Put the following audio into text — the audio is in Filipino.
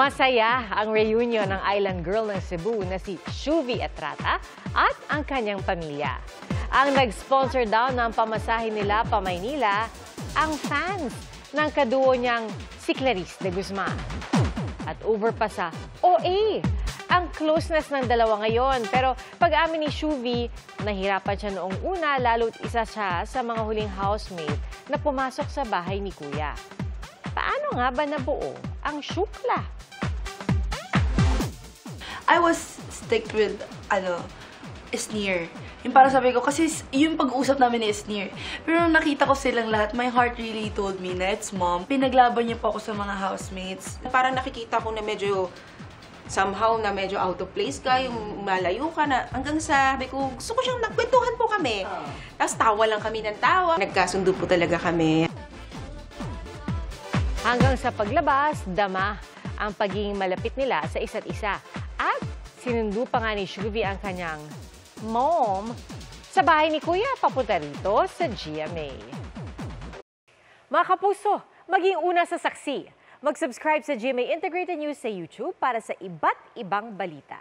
Masaya ang reunion ng island girl ng Cebu na si Shuvi Etrata at ang kanyang pamilya. Ang nag-sponsor daw ng pamasahe nila pa Maynila, ang fans ng kaduo niyang si Clarice de Guzman. At over pa sa OA, ang closeness ng dalawa ngayon. Pero pag-amin ni Shuvi, nahirapan siya noong una, lalo't isa siya sa mga huling housemate na pumasok sa bahay ni Kuya. Paano nga ba nabuo ang syukla? I was sticked with, Sneer. Yung para sabi ko, kasi yung pag-uusap namin ni Sneer. Pero nung nakita ko silang lahat, my heart really told me na it's mom. Pinaglaban niya po ako sa mga housemates. Parang nakikita ko na medyo somehow na medyo out of place ka, yung malayo ka na hanggang sa sabi ko, gusto ko siyang nagkwentuhan po kami. Tapos tawa lang kami ng tawa. Nagkasundo po talaga kami. Hanggang sa paglabas, dama ang pagiging malapit nila sa isa't isa. At sinundo pa nga ni Shuvi ang kanyang mom sa bahay ni Kuya papunta rito sa GMA. Mga kapuso, maging una sa saksi. Mag-subscribe sa GMA Integrated News sa YouTube para sa iba't ibang balita.